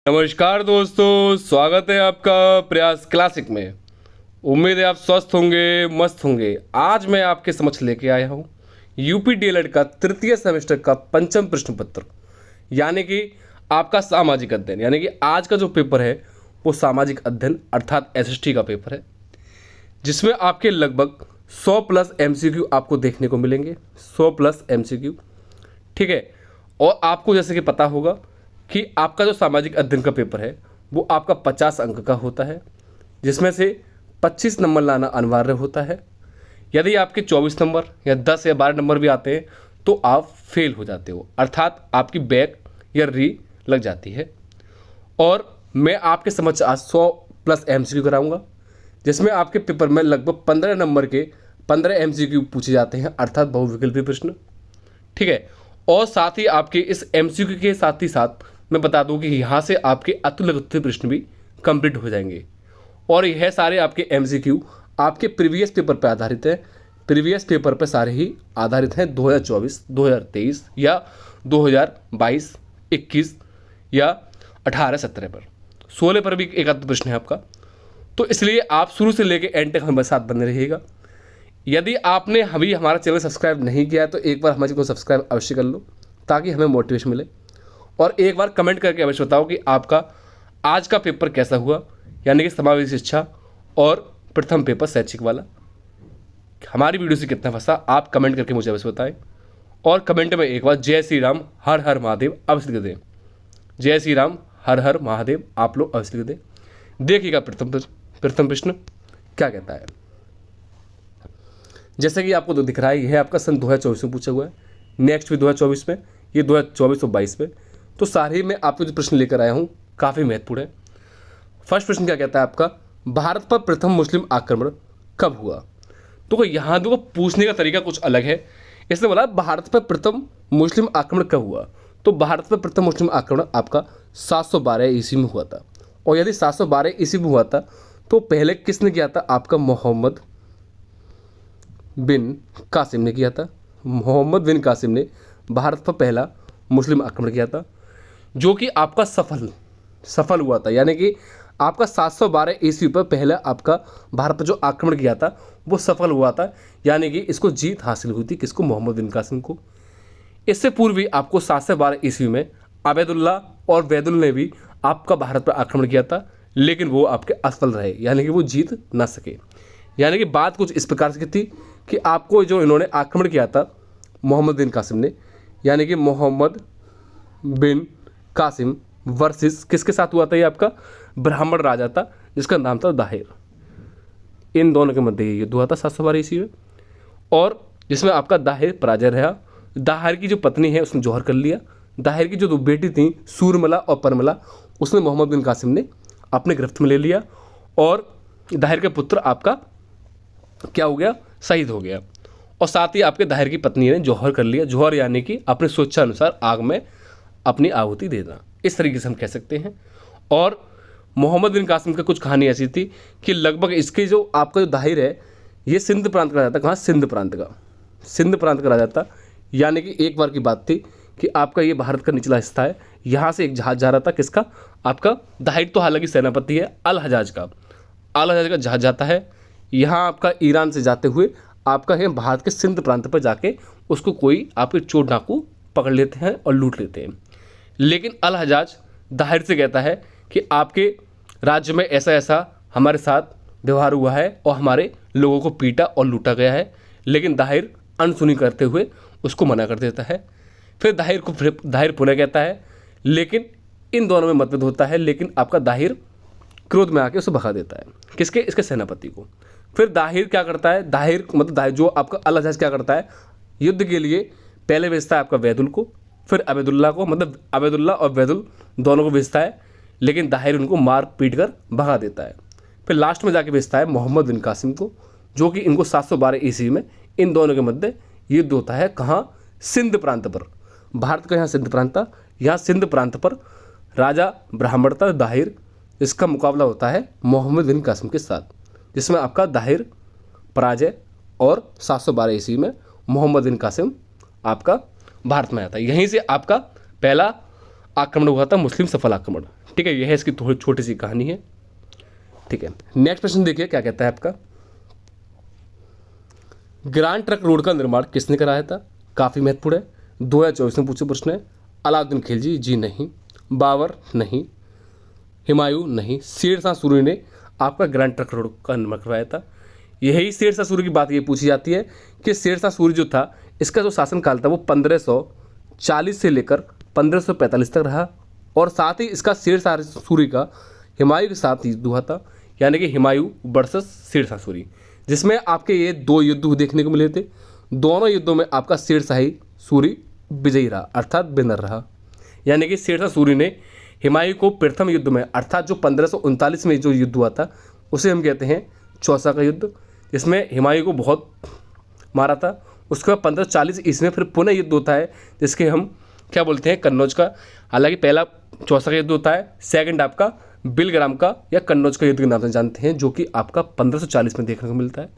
नमस्कार दोस्तों, स्वागत है आपका प्रयास क्लासिक में। उम्मीद है आप स्वस्थ होंगे, मस्त होंगे। आज मैं आपके समक्ष लेके आया हूँ यूपी डीएलएड का तृतीय सेमेस्टर का पंचम प्रश्न पत्र, यानी कि आपका सामाजिक अध्ययन। यानी कि आज का जो पेपर है वो सामाजिक अध्ययन अर्थात एसएसटी का पेपर है, जिसमें आपके लगभग 100 प्लस एमसीक्यू आपको देखने को मिलेंगे। 100 प्लस एमसीक्यू, ठीक है। और आपको जैसे कि पता होगा कि आपका जो सामाजिक अध्ययन का पेपर है वो आपका 50 अंक का होता है, जिसमें से 25 नंबर लाना अनिवार्य होता है। यदि आपके 24 नंबर या 10 या 12 नंबर भी आते हैं तो आप फेल हो जाते हो, अर्थात आपकी बैक या री लग जाती है। और मैं आपके समक्ष आज 100 प्लस एमसीक्यू कराऊंगा, जिसमें आपके पेपर में लगभग 15 नंबर के 15 एमसीक्यू पूछे जाते हैं, अर्थात बहुविकल्पी प्रश्न, ठीक है। और साथ ही आपके इस एमसीक्यू के साथ ही साथ मैं बता दूं कि यहाँ से आपके अतुलनीय प्रश्न भी कंप्लीट हो जाएंगे। और यह सारे आपके एमसीक्यू आपके प्रीवियस पेपर पर आधारित है। प्रीवियस पेपर पर सारे ही आधारित हैं 2024, 2023 या 2022, 21 या 18, 17 पर। 16 पर भी एक आध प्रश्न है आपका। तो इसलिए आप शुरू से लेकर एंड तक हमारे साथ बने रहिएगा। यदि आपने अभी हमारा चैनल सब्सक्राइब नहीं किया है तो एक बार हमारे को सब्सक्राइब अवश्य कर लो, ताकि हमें मोटिवेशन मिले। और एक बार कमेंट करके अवश्य बताओ कि आपका आज का पेपर कैसा हुआ, यानी कि समावेशी शिक्षा और प्रथम पेपर शैक्षिक वाला हमारी वीडियो से कितना फंसा, आप कमेंट करके मुझे अवश्य बताएं। और कमेंट में एक बार जय श्री राम हर हर महादेव अवश्य लिख दें। जय श्री राम हर हर महादेव आप लोग अवश्य लिख दें। देखिएगा प्रथम प्रश्न क्या कहता है। जैसे कि आपको जो दिख रहा है यह आपका सन 2024 में पूछा हुआ है, नेक्स्ट भी 2024 में, ये 2024 और 22 में। तो सारे ही मैं आपको जो प्रश्न लेकर आया हूँ काफ़ी महत्वपूर्ण है। फर्स्ट प्रश्न क्या कहता है आपका, भारत पर प्रथम मुस्लिम आक्रमण कब हुआ। तो यहाँ देखो पूछने का तरीका कुछ अलग है। इसने बोला भारत पर प्रथम मुस्लिम आक्रमण कब हुआ। तो भारत पर प्रथम मुस्लिम आक्रमण आपका 712 ईस्वी में हुआ था। और यदि 712 ईस्वी में हुआ था तो पहले किसने किया था, आपका मोहम्मद बिन कासिम ने किया था। मोहम्मद बिन कासिम ने भारत पर पहला मुस्लिम आक्रमण किया था, जो कि आपका सफल हुआ था। यानी कि आपका 712 ईस्वी पर पहला आपका भारत पर जो आक्रमण किया था वो सफल हुआ था। यानी कि इसको जीत हासिल हुई थी, किसको, मोहम्मद बिन कासिम को। इससे पूर्व भी आपको 712 ईस्वी में अबैदुल्ला और वैदुल ने भी आपका भारत पर आक्रमण किया था, लेकिन वो आपके असफल रहे, यानी कि वो जीत ना सके। यानी कि बात कुछ इस प्रकार से थी कि आपको जो इन्होंने आक्रमण किया था मोहम्मद बिन कासिम ने, यानी कि मोहम्मद बिन कासिम वर्सेस किसके साथ हुआ था, ये आपका ब्राह्मण राजा था जिसका नाम था दाहिर। इन दोनों के मध्य ये युद्ध हुआ था 712 ईस्वी में, और जिसमें आपका दाहिर पराजय रहा। दाहिर की जो पत्नी है उसने जौहर कर लिया। दाहिर की जो दो बेटी थी सूरमला और परमला, उसने मोहम्मद बिन कासिम ने अपने गिरफ्त में ले लिया। और दाहिर का पुत्र आपका क्या हो गया, शहीद हो गया। और साथ ही आपके दाहिर की पत्नी ने जौहर कर लिया। जौहर यानी कि अपने स्वेच्छानुसार आग में अपनी आहुति दे देना, इस तरीके से हम कह सकते हैं। और मोहम्मद बिन कासिम का कुछ कहानी ऐसी थी कि लगभग इसके जो आपका जो दाहिर है ये सिंध प्रांत का राजा था। कहाँ, सिंध प्रांत का राजा था। यानी कि एक बार की बात थी कि आपका ये भारत का निचला हिस्सा है, यहाँ से एक जहाज जा रहा था, किसका, आपका दाहिर तो हालांकि सेनापति है, अल हजाज का जहाज जाता है। यहाँ आपका ईरान से जाते हुए आपका है भारत के सिंध प्रांत पर जाके उसको कोई आपके चोर डाकू पकड़ लेते हैं और लूट लेते हैं। लेकिन अल हजाज दाहिर से कहता है कि आपके राज्य में ऐसा ऐसा हमारे साथ व्यवहार हुआ है और हमारे लोगों को पीटा और लूटा गया है। लेकिन दाहिर अनसुनी करते हुए उसको मना कर देता है। फिर दाहिर पुनः कहता है, लेकिन इन दोनों में मतभेद होता है। लेकिन आपका दाहिर क्रोध में आके उसे भगा देता है, किसके, इसके सेनापति को। फिर दाहिर क्या करता है, दाहिर जो आपका अल हजाज क्या करता है, युद्ध के लिए पहले भेजता है आपका वैदुल को, फिर अबैदुल्ला को, मतलब अबैदुल्ला और वैदुल दोनों को भेजता है। लेकिन दाहिर उनको मार पीट कर भगा देता है। फिर लास्ट में जाके भेजता है मोहम्मद बिन कासिम को, जो कि इनको 712 ईस्वी में इन दोनों के मध्य युद्ध होता है। कहाँ, सिंध प्रांत पर। भारत का यहाँ सिंध प्रांत था, यहाँ सिंध प्रांत पर राजा ब्राह्मण था दाहिर, इसका मुकाबला होता है मोहम्मद बिन कासिम के साथ, जिसमें आपका दाहिर पराजय और 712 ईस्वी में मोहम्मद बिन कासिम आपका भारत में आया था। यहीं से आपका पहला आक्रमण हुआ था, मुस्लिम सफल आक्रमण, ठीक है, यह है इसकी थोड़ी छोटी सी कहानी है। ठीक है, नेक्स्ट प्रश्न देखिए क्या कहता है आपका, ग्रांड ट्रंक रोड का निर्माण किसने कराया था? काफ़ी महत्वपूर्ण है, 2024 में पूछे प्रश्न है। अलाउद्दीन खिलजी जी नहीं, बाबर नहीं, हुमायूं नहीं, शेर शाह सूरी ने आपका ग्रांड ट्रंक रोड का निर्माण करवाया था। यही शेर शाह सूरी की बात ये पूछी जाती है कि शेर शाह सूरी जो था, इसका जो शासनकाल था वो 1540 से लेकर 1545 तक रहा, और साथ ही इसका शेर शाह सूरी का हुमायूं के साथ युद्ध हुआ था, यानी कि हुमायूं वर्सेस शेर शाह सूरी, जिसमें आपके ये 2 युद्ध देखने को मिले थे। दोनों युद्धों में आपका शेर शाही सूरी विजयी रहा, अर्थात विनर रहा, यानी कि शेर शाह सूरी ने हुमायूं को प्रथम युद्ध में, अर्थात जो 1539 में जो युद्ध हुआ था उसे हम कहते हैं चौसा का युद्ध, जिसमें हुमायूं को बहुत मारा था। उसके बाद 1540 ईस्वी में फिर पुनः युद्ध होता है, जिसके हम क्या बोलते हैं, कन्नौज का। हालांकि पहला चौसा का युद्ध होता है, सेकंड आपका बिलग्राम का या कन्नौज का युद्ध के नाम से जानते हैं, जो कि आपका 1540 में देखने को मिलता है,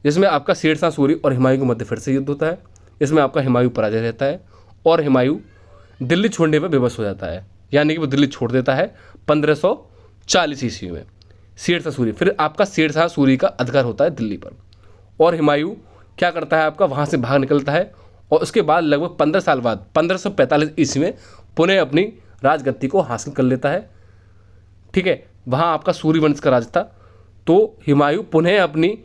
जिसमें आपका शेर शाह सूरी और हुमायूं के मध्य फिर से युद्ध होता है। इसमें आपका हुमायूं पराजय रहता है और हुमायूं दिल्ली छोड़ने पर विवश हो जाता है, यानी कि वो दिल्ली छोड़ देता है 1540 ईस्वी में शेर शाह सूरी। फिर आपका शेर शाह सूरी का अधिकार होता है दिल्ली पर, और हुमायूं क्या करता है, आपका वहाँ से भाग निकलता है, और उसके बाद लगभग 15 साल बाद 1545 ईस्वी में पुनः अपनी राजगद्दी को हासिल कर लेता है। ठीक है, वहाँ आपका सूरी वंश का राज था, तो हुमायूं पुनः अपनी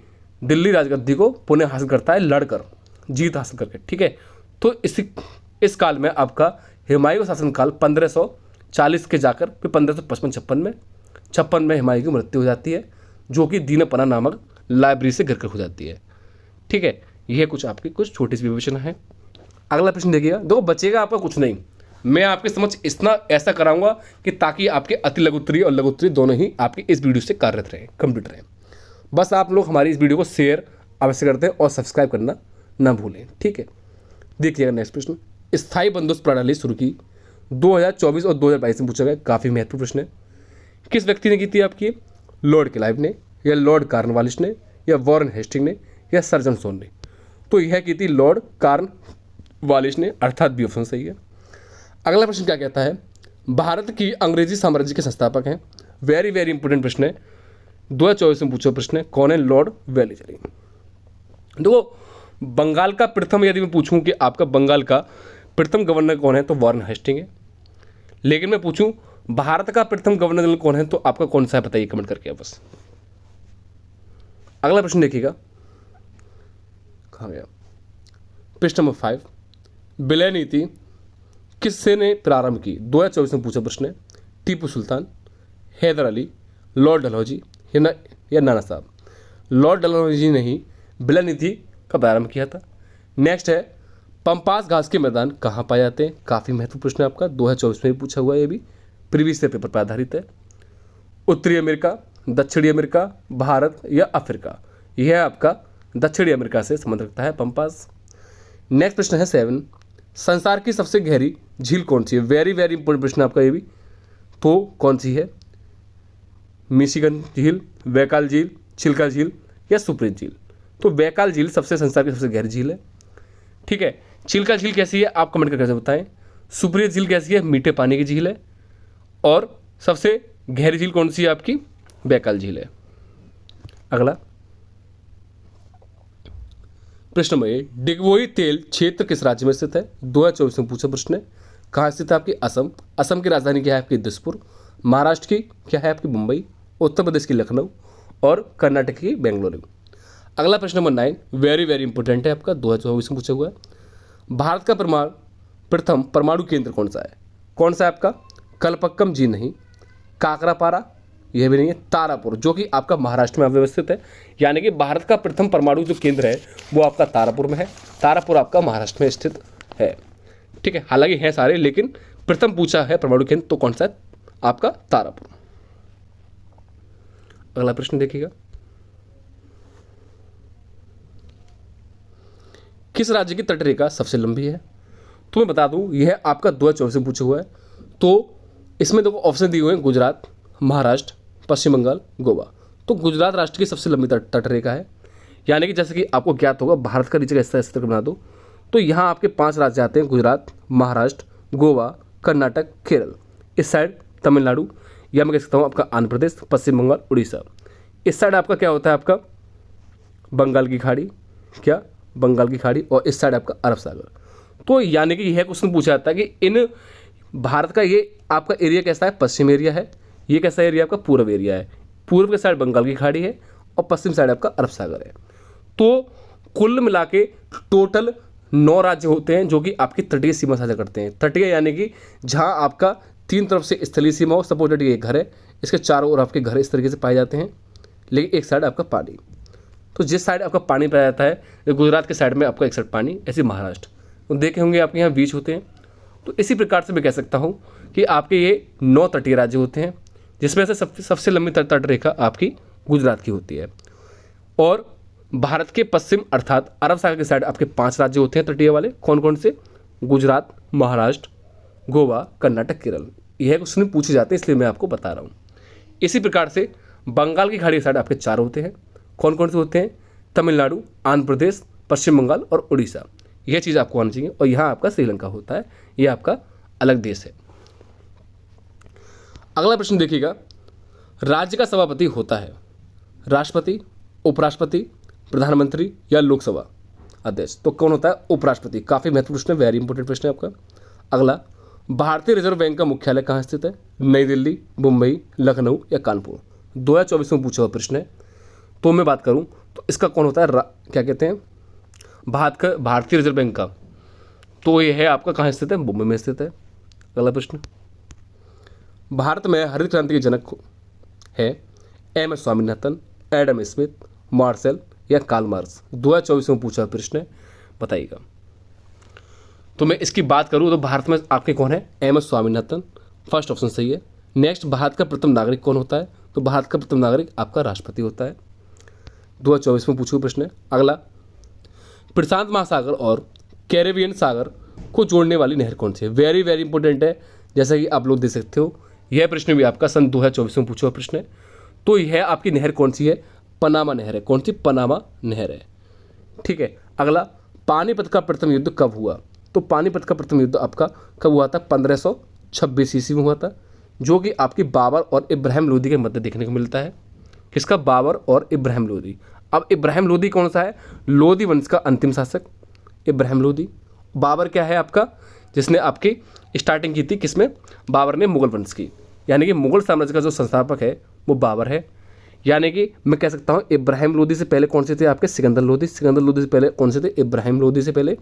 दिल्ली राजगद्दी को पुनः हासिल करता है, लड़कर जीत हासिल करके। ठीक है, तो इस काल में आपका हुमायूं का शासनकाल 1540 के जाकर फिर 1555 में हुमायूं की मृत्यु हो जाती है, जो कि दीनपना नामक लाइब्रेरी से गिरकर हो जाती है। ठीक है, यह कुछ आपकी कुछ छोटी सी विवेचना है। अगला प्रश्न देखिएगा, देखो बचेगा आपका कुछ नहीं, मैं आपके समझ इतना ऐसा कराऊंगा कि ताकि आपके अति लघुत्तरी और लघुत्तरी दोनों ही आपके इस वीडियो से कार्यरत रहें, कंप्लीट रहें। बस आप लोग हमारी इस वीडियो को शेयर अवश्य करते हैं और सब्सक्राइब करना ना भूलें। ठीक है, देखिएगा नेक्स्ट प्रश्न, स्थायी बंदोबस्त प्रणाली शुरू की 2024 और 2022 में पूछा गया, काफ़ी महत्वपूर्ण प्रश्न है। किस व्यक्ति ने की थी आपकी? लॉर्ड क्लाइव ने, या लॉर्ड कॉर्नवालिस ने, या वॉरेन हेस्टिंग ने, या सर जॉन सोन ने? तो यह की थी लॉर्ड कॉर्नवालिस ने, अर्थात बी ऑप्शन सही है। अगला प्रश्न क्या कहता है, भारत की अंग्रेजी साम्राज्य के संस्थापक हैं? वेरी वेरी इंपॉर्टेंट प्रश्न है, 2024 में पूछा प्रश्न है, कौन है? Lord Wellesley. देखो बंगाल का प्रथम, यदि मैं पूछूं कि आपका बंगाल का प्रथम गवर्नर कौन है, तो वॉरेन हेस्टिंग है। लेकिन मैं पूछूं भारत का प्रथम गवर्नर जनरल कौन है, तो आपका कौन सा है बताइए कमेंट करके बस। अगला प्रश्न देखिएगा, कहाँ गया, प्रश्न नंबर 5, विलय नीति किससे ने प्रारंभ की? 2024 में पूछा प्रश्न है, टीपू सुल्तान, हैदर अली, लॉर्ड डलहौजी या नाना साहब? लॉर्ड डलहौजी ने ही विलय नीति का प्रारंभ किया था। नेक्स्ट है, पंपास घास के मैदान कहाँ पाए जाते हैं? काफ़ी महत्वपूर्ण प्रश्न है आपका, 2024 में भी पूछा हुआ है, ये भी प्रीवियस ईयर पेपर पर आधारित है। उत्तरी अमेरिका, दक्षिणी अमेरिका, भारत या अफ्रीका? यह आपका दक्षिणी अमेरिका से संबंध रखता है पंपास। नेक्स्ट प्रश्न है 7, संसार की सबसे गहरी झील कौन सी है? वेरी वेरी इंपॉर्टेंट प्रश्न आपका ये भी, तो कौन सी है? मिशिगन झील, बैकाल झील, चिल्का झील या सुप्रीत झील? तो बैकाल झील संसार की सबसे गहरी झील है। ठीक है, चिल्का झील कैसी है आप कमेंट करके बताएं। सुप्रीत झील कैसी है? मीठे पानी की झील है। और सबसे गहरी झील कौन सी है आपकी? बैकाल झील है। अगला प्रश्न नंबर 8, डिगबोई तेल क्षेत्र किस राज्य में स्थित है? 2024 में पूछा प्रश्न है। कहाँ स्थित है आपकी? असम। असम की राजधानी क्या है आपकी? दिसपुर। महाराष्ट्र की क्या है आपकी? मुंबई। उत्तर प्रदेश की लखनऊ और कर्नाटक की बेंगलुरु। अगला प्रश्न नंबर 9, वेरी वेरी इंपॉर्टेंट है आपका, 2024 में पूछा हुआ है। भारत का प्रथम परमाणु केंद्र कौन सा है? कौन सा है आपका? कलपक्कम जी नहीं, काकरापारा यह भी नहीं है, तारापुर, जो कि आपका महाराष्ट्र में अव्यवस्थित है। यानी कि भारत का प्रथम परमाणु जो केंद्र है वो आपका तारापुर में है। तारापुर आपका महाराष्ट्र में स्थित है। ठीक है, हालांकि हैं सारे, लेकिन प्रथम पूछा है परमाणु केंद्र तो कौन सा है? आपका तारापुर। अगला प्रश्न देखिएगा, किस राज्य की तटरेखा सबसे लंबी है? तो मैं बता दूं यह आपका 2024 से पूछा हुआ है। तो इसमें देखो ऑप्शन दिए हुए हैं, गुजरात, महाराष्ट्र, पश्चिम बंगाल, गोवा। तो गुजरात राष्ट्र की सबसे लंबी तटरेखा है। यानी कि जैसे कि आपको ज्ञात होगा भारत का नीचे का हिस्सा इस तरह बना दो, तो यहाँ आपके 5 राज्य आते हैं, गुजरात, महाराष्ट्र, गोवा, कर्नाटक, केरल। इस साइड तमिलनाडु, या मैं कह सकता हूँ आपका आंध्र प्रदेश, पश्चिम बंगाल, उड़ीसा। इस साइड आपका क्या होता है, आपका बंगाल की खाड़ी, क्या बंगाल की खाड़ी, और इस साइड आपका अरब सागर। तो यानी कि यह क्वेश्चन पूछा जाता है कि इन भारत का ये आपका एरिया कैसा है, पश्चिम एरिया है, ये कैसा एरिया आपका पूर्व एरिया है। पूर्व के साइड बंगाल की खाड़ी है और पश्चिम साइड आपका अरब सागर है। तो कुल मिला के टोटल 9 राज्य होते हैं जो कि आपकी तटीय सीमा साझा करते हैं। तटीय यानी कि जहां आपका 3 तरफ से स्थलीय सीमा हो, सपोज दैट ये घर है, इसके चारों ओर आपके घर इस तरीके से पाए जाते हैं, लेकिन एक साइड आपका पानी। तो जिस साइड आपका पानी पाया जाता है, गुजरात के साइड में आपका एक साइड पानी, ऐसे महाराष्ट्र। तो देखे होंगे आपके यहाँ बीच होते हैं। तो इसी प्रकार से मैं कह सकता हूँ कि आपके ये 9 तटीय राज्य होते हैं, जिसमें से सबसे लंबी तट रेखा आपकी गुजरात की होती है। और भारत के पश्चिम अर्थात अरब सागर के साइड आपके 5 राज्य होते हैं तटीय वाले। कौन कौन से? गुजरात, महाराष्ट्र, गोवा, कर्नाटक, केरल। यह क्वेश्चन पूछे जाते हैं, इसलिए मैं आपको बता रहा हूँ। इसी प्रकार से बंगाल की खाड़ी के साइड आपके 4 होते हैं। कौन कौन से होते हैं? तमिलनाडु, आंध्र प्रदेश, पश्चिम बंगाल और उड़ीसा। यह चीज़ आपको आनी चाहिए। और यहाँ आपका श्रीलंका होता है, यह आपका अलग देश है। अगला प्रश्न देखिएगा, राज्य का सभापति होता है राष्ट्रपति, उपराष्ट्रपति, प्रधानमंत्री या लोकसभा अध्यक्ष। तो कौन होता है? उपराष्ट्रपति। काफ़ी महत्वपूर्ण प्रश्न है, वेरी इंपॉर्टेंट प्रश्न है आपका। अगला, भारतीय रिजर्व बैंक का मुख्यालय कहाँ स्थित है? नई दिल्ली, मुंबई, लखनऊ या कानपुर। 2024 में पूछा हुआ प्रश्न है। तो मैं बात करूं तो इसका कौन होता है? क्या कहते हैं? भारतीय रिजर्व बैंक का। तो ये है आपका कहाँ स्थित है? मुंबई में स्थित है। अगला प्रश्न, भारत में हरित क्रांति के जनक है M S Swaminathan, Adam Smith, Marshall या कार्ल मार्क्स। 2024 में पूछा प्रश्न है, बताइएगा। तो मैं इसकी बात करूं तो भारत में आपके कौन है? M S Swaminathan, first option सही है। नेक्स्ट, भारत का प्रथम नागरिक कौन होता है? तो भारत का प्रथम नागरिक आपका राष्ट्रपति होता है। 2024 में पूछा प्रश्न है। अगला, प्रशांत महासागर और कैरेबियन सागर को जोड़ने वाली नहर कौन सी है? वेरी वेरी इंपॉर्टेंट है, जैसा कि आप लोग देख सकते हो। यह प्रश्न भी आपका सन 2024 में पूछा हुआ प्रश्न है। तो यह आपकी नहर कौन सी है? पनामा नहर है। कौन सी? पनामा नहर है। ठीक है। अगला, पानीपत का प्रथम युद्ध कब हुआ? तो पानीपत का प्रथम युद्ध आपका कब हुआ था? 1526 ईस्वी में हुआ था, जो कि आपकी बाबर और इब्राहिम लोदी के मध्य देखने को मिलता है। किसका? बाबर और इब्राहिम लोदी। अब इब्राहिम लोदी कौन सा है? लोदी वंश का अंतिम शासक इब्राहिम लोदी। बाबर क्या है आपका? जिसने आपकी स्टार्टिंग की थी किसमें? बाबर ने मुगल वंश की, यानी कि मुगल साम्राज्य का जो संस्थापक है वो बाबर है। यानी कि मैं कह सकता हूँ इब्राहिम लोदी से पहले कौन से थे आपके? सिकंदर लोदी। सिकंदर लोदी से पहले कौन से थे? इब्राहिम लोदी से पहले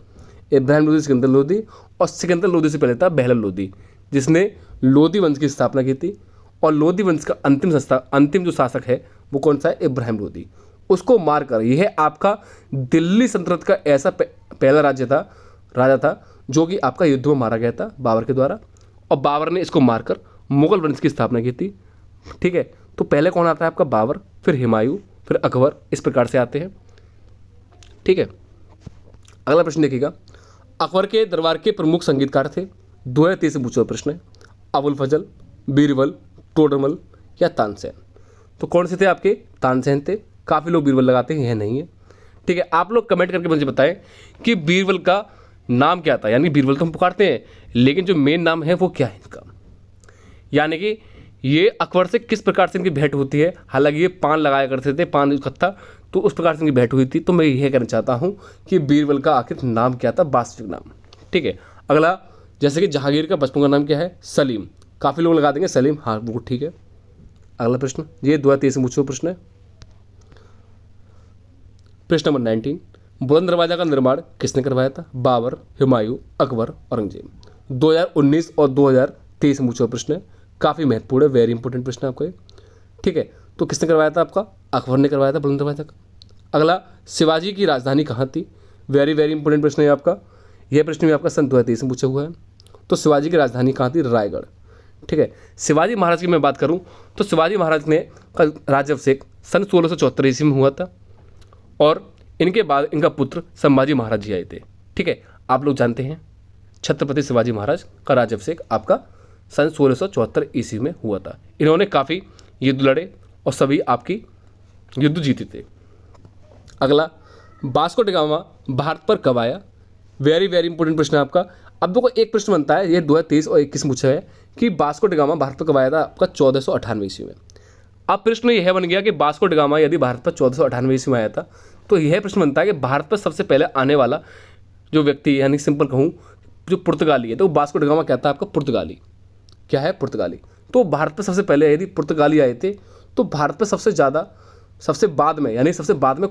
इब्राहिम लोदी, सिकंदर लोदी, और सिकंदर लोदी से पहले था बहलल लोदी, जिसने लोदी वंश की स्थापना की थी। और लोदी वंश का अंतिम जो शासक है वो कौन सा है? इब्राहिम लोदी। उसको मारकर यह आपका दिल्ली सल्तनत का ऐसा पहला राजा था जो कि आपका युद्ध में मारा गया था बाबर के द्वारा, और बाबर ने इसको मारकर मुगल वंश की स्थापना की थी। ठीक है। तो पहले कौन आता है आपका? बाबर, फिर हुमायूं, फिर अकबर, इस प्रकार से आते हैं। ठीक है। अगला प्रश्न देखिएगा, अकबर के दरबार के प्रमुख संगीतकार थे। 2023 में पूछा प्रश्न है। अबुल फजल, बीरबल, टोडरमल या तानसेन। तो कौन से थे आपके? तानसेन थे। काफ़ी लोग बीरबल लगाते हैं, यह नहीं है। ठीक है। आप लोग कमेंट करके मुझे बताएं कि बीरबल का नाम क्या था। यानी बीरबल तो हम पुकारते हैं, लेकिन जो मेन नाम है वो क्या है इनका? यानी कि ये अकबर से किस प्रकार से इनकी भेंट होती है। हालांकि ये पान लगाया करते थे, पान इकट्ठा, तो उस प्रकार से इनकी भेंट हुई थी। तो मैं यह कहना चाहता हूँ कि बीरबल का आखिर नाम क्या था, वास्तविक नाम। ठीक है। अगला, जैसे कि जहांगीर का बचपन का नाम क्या है? सलीम। काफ़ी लोग लगा देंगे सलीम, हाँ वो ठीक है। अगला प्रश्न, ये 2023 में पूछा प्रश्न है। प्रश्न नंबर 19, बुलंद दरवाजा का निर्माण किसने करवाया था? बाबर, हुमायूं, अकबर, औरंगजेब। 2019 और 2023 में पूछा प्रश्न है। काफ़ी महत्वपूर्ण है, वेरी इंपॉर्टेंट प्रश्न है आपको। ठीक है। तो किसने करवाया था आपका? अकबर ने करवाया था बुलंद दरवाजा का। अगला, शिवाजी की राजधानी कहाँ थी? वेरी वेरी इंपॉर्टेंट प्रश्न है आपका। यह प्रश्न भी आपका सन 2023 में पूछा हुआ है। तो शिवाजी की राजधानी कहाँ थी? रायगढ़। ठीक है। शिवाजी महाराज की मैं बात करूँ तो शिवाजी महाराज ने का राज्याभिषेक सन 1674 ईस्वी में हुआ था, और इनके बाद इनका पुत्र संभाजी महाराज जी आए थे। ठीक है। आप लोग जानते हैं छत्रपति शिवाजी महाराज का राज्याभिषेक आपका सन 1674 ईस्वी में हुआ था। इन्होंने काफ़ी युद्ध लड़े और सभी आपकी युद्ध जीते थे। अगला, वास्को डी गामा भारत पर कब आया? वेरी वेरी इंपॉर्टेंट प्रश्न है आपका। अब देखो एक प्रश्न बनता है, ये 2023 और 21 पूछा है कि वास्को ड गामा भारत पर कब आया था आपका 1498 ईस्वी में। अब प्रश्न यह बन गया कि वास्को ड गामा यदि भारत पर 1498 ईस्वी में आया था तो यह प्रश्न बनता है कि भारत पर सबसे पहले आने वाला जो व्यक्ति, यानी सिंपल कहूँ जो पुर्तगाली है, तो वास्को ड गामा क्या था आपका, पुर्तगाली। क्या है, पुर्तगाली। तो भारत पर सबसे पहले यदि पुर्तगाली आए थे तो भारत पर सबसे ज़्यादा, सबसे बाद में, यानी सबसे बाद में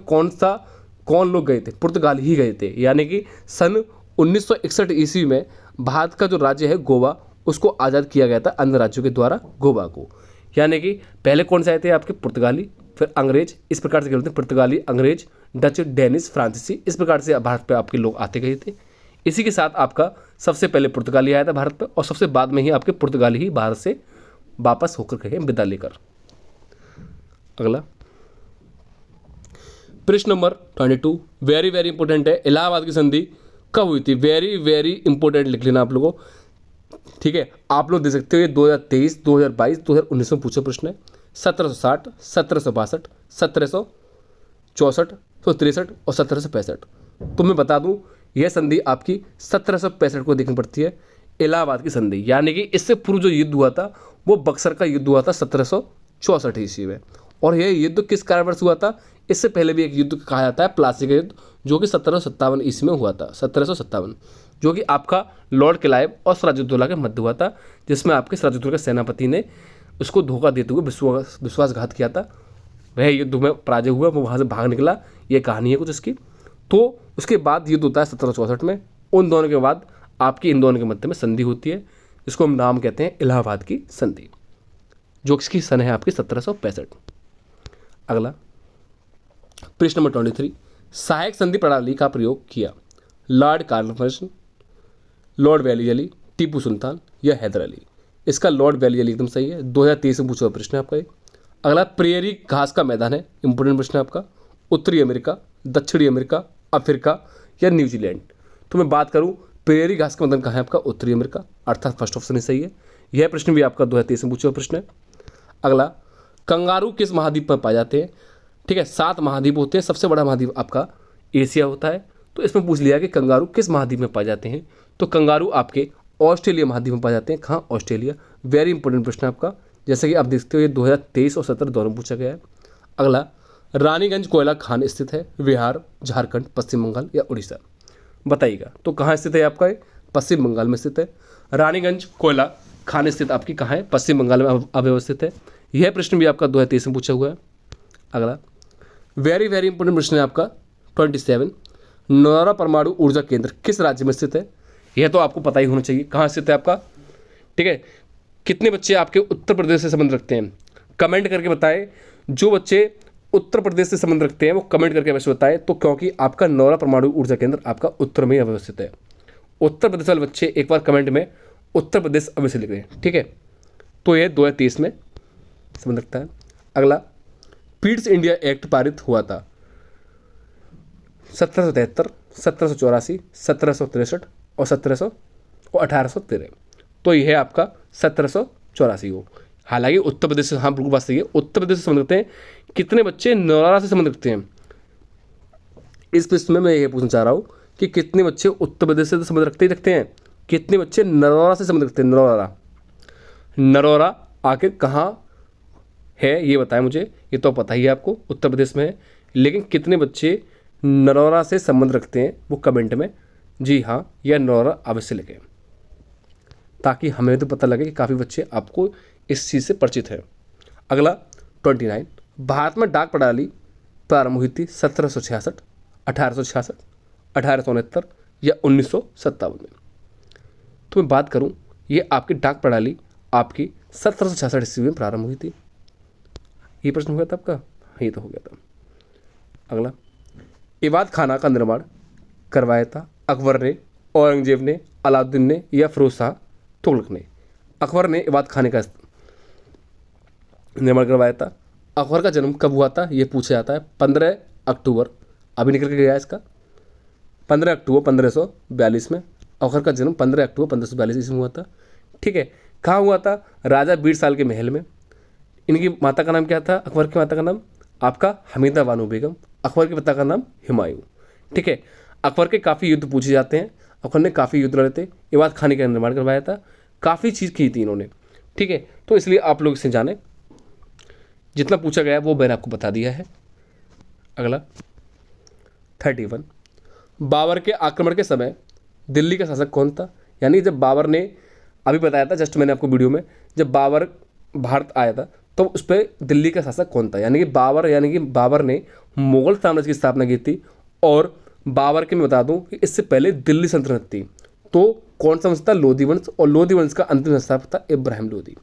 कौन लोग गए थे, पुर्तगाली ही गए थे। यानी कि सन 1961 ईस्वी में भारत का जो राज्य है गोवा, उसको आज़ाद किया गया था अन्य राज्यों के द्वारा गोवा को। यानी कि पहले कौन से आए थे आपके, पुर्तगाली, फिर अंग्रेज, इस प्रकार से क्या बोलते हैं, पुर्तगाली, अंग्रेज, डच, डेनिश, फ्रांसीसी, इस प्रकार से भारत पे आपके लोग आते गए थे। इसी के साथ आपका सबसे पहले पुर्तगाली आया था भारत पर और सबसे बाद में ही आपके पुर्तगाली ही भारत से वापस होकर गए विदा लेकर। अगला प्रश्न नंबर 22, वेरी वेरी इंपॉर्टेंट है। इलाहाबाद की संधि कब हुई थी, वेरी वेरी इंपॉर्टेंट लिख लेना आप लोगों, ठीक है। आप लोग दे सकते हो ये 2023, 2022, 2019 में पूछा प्रश्न है। 1760, 1762, 1764, 1763 और 1765। तो मैं बता दूं यह संधि आपकी 1765 को देखनी पड़ती है, इलाहाबाद की संधि। यानी कि इससे पूर्व जो युद्ध हुआ था वो बक्सर का युद्ध हुआ था 1764 ईस्वी में। और यह युद्ध किस कारणवश हुआ था, इससे पहले भी एक युद्ध कहा जाता है प्लासी का युद्ध, जो कि 1757 ईस्वी में हुआ था, 1757, जो कि आपका लॉर्ड क्लाइव और सिराजुद्दौला के मध्य हुआ था, जिसमें आपके सिराजुद्दौला के सेनापति ने उसको धोखा देते हुए विश्वासघात किया था। वह युद्ध में पराजय हुआ, वो वहाँ से भाग निकला, ये कहानी है कुछ इसकी। तो उसके बाद युद्ध होता है 1764 में। उन दोनों के बाद आपकी इन दोनों के मध्य में संधि होती है, जिसको हम नाम कहते हैं इलाहाबाद की संधि, जो इसकी सन है आपकी 1765। अगला प्रश्न नंबर 23, सहायक संधि प्रणाली का प्रयोग किया Lord Cornwallis, Lord वेलिजली, Tipu Sultan या हैदर अली। इसका लॉर्ड वेलिजली एकदम सही है, 2023 में पूछा हुआ प्रश्न है आपका ये। अगला प्रेयरी घास का मैदान है, इंपोर्टेंट प्रश्न है आपका, उत्तरी अमेरिका, दक्षिणी अमेरिका, अफ्रीका या न्यूजीलैंड। तो मैं बात करूं प्रेयरी घास का मैदान कहाँ है आपका, उत्तरी अमेरिका, अर्थात फर्स्ट ऑप्शन ही सही है। यह प्रश्न भी आपका 2023 में पूछा हुआ प्रश्न है। अगला कंगारू किस महाद्वीप पर पाए जाते हैं, ठीक है। 7 महाद्वीप होते हैं, सबसे बड़ा महाद्वीप आपका एशिया होता है। तो इसमें पूछ लिया कि कंगारू किस महाद्वीप में पाए जाते हैं, तो कंगारू आपके ऑस्ट्रेलिया महाद्वीप में पाए जाते हैं। कहाँ, ऑस्ट्रेलिया। वेरी इंपॉर्टेंट प्रश्न है आपका, जैसे कि आप देखते हो ये 2023 और 17 दोनों पूछा गया है। अगला रानीगंज कोयला खान स्थित है बिहार, झारखंड, पश्चिम बंगाल या उड़ीसा, बताइएगा। तो कहाँ स्थित है आपका, पश्चिम बंगाल में स्थित है। रानीगंज कोयला खान स्थित आपकी कहाँ है, पश्चिम बंगाल में अव्यवस्थित है। यह प्रश्न भी आपका 2023 में पूछा हुआ है। अगला वेरी वेरी इंपॉर्टेंट प्रश्न है आपका 27, नौरा परमाणु ऊर्जा केंद्र किस राज्य में स्थित है। यह तो आपको पता ही होना चाहिए कहाँ स्थित है आपका, ठीक है। कितने बच्चे आपके उत्तर प्रदेश से संबंध रखते हैं, कमेंट करके बताएं। जो बच्चे उत्तर प्रदेश से संबंध रखते हैं वो कमेंट करके अवश्य बताएं। तो क्योंकि आपका नौरा परमाणु ऊर्जा केंद्र आपका उत्तर में अवस्थित है। उत्तर प्रदेश वाले बच्चे एक बार कमेंट में उत्तर प्रदेश अवश्य लिख दें, ठीक है। तो ये 2023 में संबंध रखता है। अगला पीड्स इंडिया एक्ट पारित हुआ था 1773, 1784, 1763 और 1813। तो यह है आपका 1784 हो। हालांकि उत्तर प्रदेश से, हाँ बिल्कुल बात सही है, उत्तर प्रदेश से संबंध रखते हैं। कितने बच्चे नौरा से संबंध रखते हैं, इस प्रश्न में मैं ये पूछना चाह रहा हूँ कि कितने बच्चे उत्तर प्रदेश से तो संबंध रखते ही रखते हैं, कितने बच्चे नरौरा से संबंध रखते हैं। नरौरा आखिर कहाँ है ये बताएं मुझे। ये तो पता ही है आपको, उत्तर प्रदेश में है, लेकिन कितने बच्चे नरौरा से संबंध रखते हैं वो कमेंट में जी हाँ या नरौरा अवश्य लिखें, ताकि हमें तो पता लगे कि काफ़ी बच्चे आपको इस चीज़ से परिचित हैं। अगला 29, भारत में डाक प्रणाली प्रारंभ हुई थी 1766, 1866, 1869 या 1957 में। तो मैं बात करूं ये आपकी डाक प्रणाली आपकी 1766 ईस्वी में प्रारंभ हुई थी। ये प्रश्न हो गया था आपका, ये तो हो गया था। अगला इबादत खाना का निर्माण करवाया था अकबर ने, औरंगजेब ने, अलाउद्दीन ने या फिरोज शाह तुगलक ने। अकबर ने इबादत खाने का निर्माण करवाया था। अकबर का जन्म कब हुआ था ये पूछा जाता है, 15 अक्टूबर, अभी निकल के गया इसका, 15 अक्टूबर 1542 में। अकबर का जन्म 15 अक्टूबर 1542 ईस्वी में हुआ था, ठीक है। कहाँ हुआ था, राजा बीरसाल के महल में। इनकी माता का नाम क्या था, अकबर की माता का नाम आपका हमीदा बानो बेगम, अकबर के पिता का नाम हुमायूं, ठीक है। अकबर के काफ़ी युद्ध पूछे जाते हैं, अकबर ने काफ़ी युद्ध लड़े थे, इबादत खाने का निर्माण करवाया था, काफ़ी चीज़ की थी इन्होंने, ठीक है। तो इसलिए आप लोग इसे जाने, जितना पूछा गया है वो मैंने आपको बता दिया है। अगला 31, बाबर के आक्रमण के समय दिल्ली का शासक कौन था? यानी जब बाबर ने, अभी बताया था जस्ट मैंने आपको वीडियो में, जब बाबर भारत आया था तो उस पर दिल्ली का शासक कौन था? यानी कि बाबर ने मुगल साम्राज्य की स्थापना की थी, और बाबर के मैं बता दूं कि इससे पहले दिल्ली सल्तनत थी। तो कौन सा वंश था? लोधी वंश, और लोधी वंश का अंतिम संस्थापक था इब्राहिम लोधी।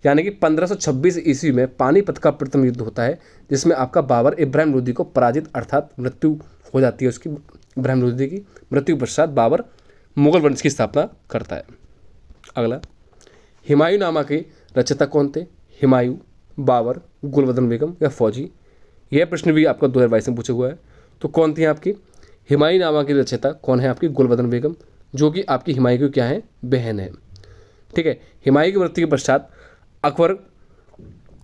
यानी कि 1526 ईस्वी में पानीपत का प्रथम युद्ध होता है, जिसमें आपका बाबर इब्राहिम लोधी को पराजित अर्थात मृत्यु हो जाती है उसकी, इब्राहिम लोधी की मृत्यु पश्चात बाबर मुगल वंश की स्थापना करता है। अगला, हुमायूंनामा के रचयिता कौन थे? हुमायूं, बाबर, गुलबदन बेगम या फौजी? यह प्रश्न भी आपका 2022 में पूछा हुआ है। तो कौन थी आपकी हुमायूंनामा की रचयिता? कौन है आपकी? गुलबदन बेगम, जो कि आपकी हुमायूं की क्या है? बहन है, ठीक है। हुमायूं की मृत्यु के पश्चात अकबर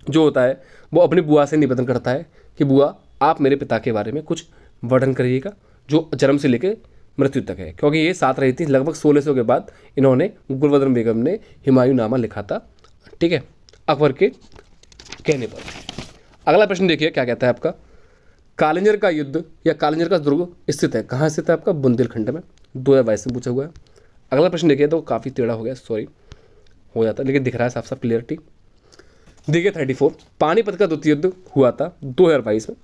जो होता है वो अपनी बुआ से निवेदन करता है कि बुआ आप मेरे पिता के बारे में कुछ वर्णन करिएगा जो जन्म से लेकर मृत्यु तक है, क्योंकि ये साथ रही थी। लगभग 1600 के बाद इन्होंने, गुलबदन बेगम ने हुमायूंनामा लिखा था, ठीक है, अकबर के कहने पर। अगला प्रश्न देखिए क्या कहता है आपका, कालिंजर का युद्ध या कालिंजर का दुर्ग स्थित है, कहाँ स्थित है आपका? बुंदेलखंड में। 2022 में पूछा हुआ है। अगला प्रश्न देखिए, तो काफ़ी टेढ़ा हो गया, सॉरी, हो जाता लेकिन दिख रहा है साफ साफ क्लियरिटी। देखिए 34, पानीपत का द्वितीय युद्ध हुआ था 2022 में,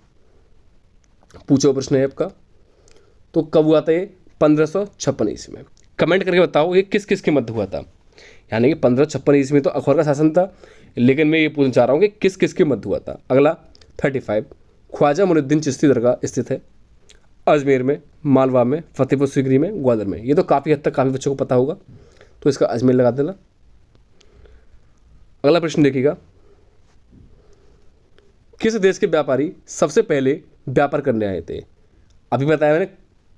पूछो प्रश्न है आपका। तो कब हुआ था ये? 1556 ईस्वी में। कमेंट करके बताओ ये किस किस के मध्य हुआ था। यानी कि 1556 ईस्वी में तो अकबर का शासन था, लेकिन मैं ये पूछना चाह रहा हूँ कि किस किस के मध्य हुआ था। अगला 35, ख्वाजा मुइनुद्दीन चिश्ती दरगाह स्थित है अजमेर में, मालवा में, फतेहपुर सीकरी में, ग्वालियर में। ये तो काफ़ी हद तक काफ़ी बच्चों को पता होगा, तो इसका अजमेर लगा देना। अगला प्रश्न देखिएगा, किस देश के व्यापारी सबसे पहले व्यापार करने आए थे? अभी बताया मैंने,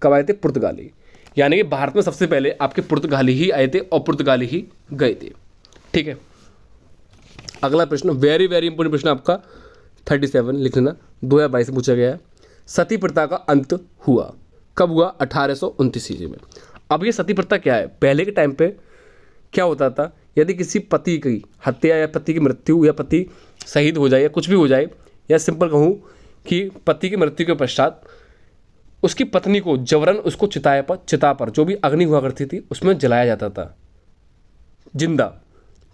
कब आए थे? पुर्तगाली। यानी कि भारत में सबसे पहले आपके पुर्तगाली ही आए थे और पुर्तगाली ही गए थे, ठीक है। अगला प्रश्न वेरी वेरी इंपॉर्टेंट प्रश्न आपका 37 लिख लेना, 2022 से पूछा गया है। सती प्रथा का अंत हुआ कब हुआ? 1829 ईस्वी में। अब ये सती प्रथा क्या है? पहले के टाइम पे क्या होता था, यदि किसी पति की हत्या या पति की मृत्यु या पति शहीद हो जाए या कुछ भी हो जाए, या सिंपल कहूँ कि पति की मृत्यु के पश्चात उसकी पत्नी को जबरन उसको चिता पर जो भी अग्नि हुआ करती थी उसमें जलाया जाता था जिंदा।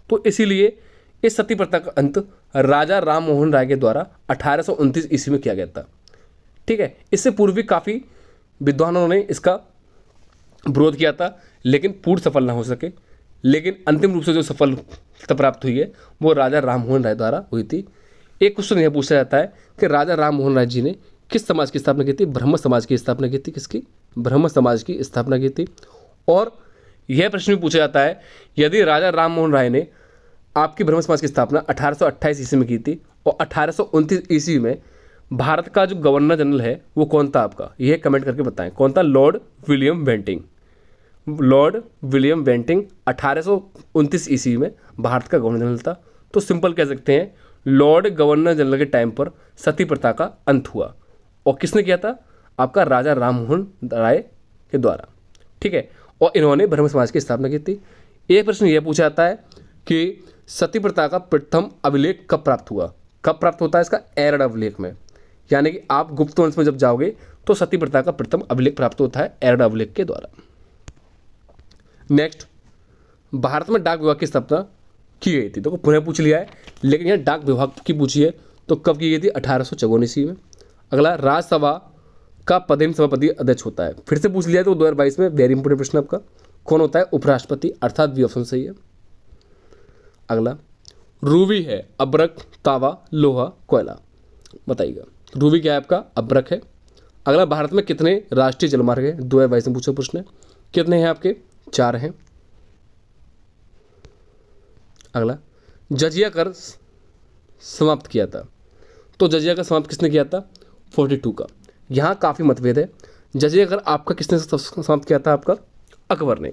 तो इसीलिए इस सती प्रथा का अंत राजा राम मोहन राय के द्वारा 1829 ईस्वी में किया गया था, ठीक है। इससे पूर्व भी काफ़ी विद्वानों ने इसका विरोध किया था, लेकिन पूर्ण सफल ना हो सके। लेकिन अंतिम रूप से जो सफलता प्राप्त हुई है वो राजा राम मोहन राय द्वारा हुई थी। एक क्वेश्चन यह पूछा जाता है कि राजा राम मोहन राय जी ने किस समाज की स्थापना की थी? ब्रह्म समाज की स्थापना की थी। किसकी? ब्रह्म समाज की स्थापना की थी। और यह प्रश्न भी पूछा जाता है, यदि राजा राम मोहन राय ने आपकी ब्रह्म समाज की स्थापना 1828 ईस्वी में की थी और 1829 ईस्वी में भारत का जो गवर्नर जनरल है वो कौन था आपका? यह कमेंट करके बताएं, कौन था? Lord William Bentinck. Lord William Bentinck 1829 ईस्वी में भारत का गवर्नर जनरल था। तो सिंपल कह सकते हैं लॉर्ड गवर्नर जनरल के टाइम पर सती प्रथा का अंत हुआ, और किसने किया था? आपका राजा राम मोहन राय के द्वारा, ठीक है। और इन्होंने ब्रह्म समाज की स्थापना की थी। एक प्रश्न यह पूछा जाता है कि सती प्रथा का प्रथम अभिलेख कब प्राप्त हुआ? कब प्राप्त होता है इसका? एरड अभिलेख में। यानी कि आप गुप्त वंश में जब जाओगे तो सती प्रथा का प्रथम अभिलेख प्राप्त होता है एरड अभिलेख के द्वारा। नेक्स्ट, भारत में डाक विभाग की स्थापना की गई थी। तो पुनः पूछ लिया है, लेकिन यह डाक विभाग की पूछी है तो कब की गई थी? 1854 ईस्वी में। अगला, राज्यसभा का पदेन सभापति अध्यक्ष होता है, फिर से पूछ लिया है तो 2022 में। वेरी इंपोर्टेंट प्रश्न आपका, कौन होता है? उपराष्ट्रपति, अर्थात बी ऑप्शन सही है। अगला, रूबी है अब्रक, तांबा, लोहा, कोयला, बताइएगा। रूबी क्या है आपका? अब्रक है। अगला, भारत में कितने राष्ट्रीय जलमार्ग है? 2022 में पूछा प्रश्न है। कितने हैं आपके? 4 हैं। अगला, जजिया कर समाप्त किया था, तो जजिया कर समाप्त किसने किया था? 42 का। यहाँ काफ़ी मतभेद है। जजिया कर आपका किसने समाप्त किया था? आपका अकबर ने।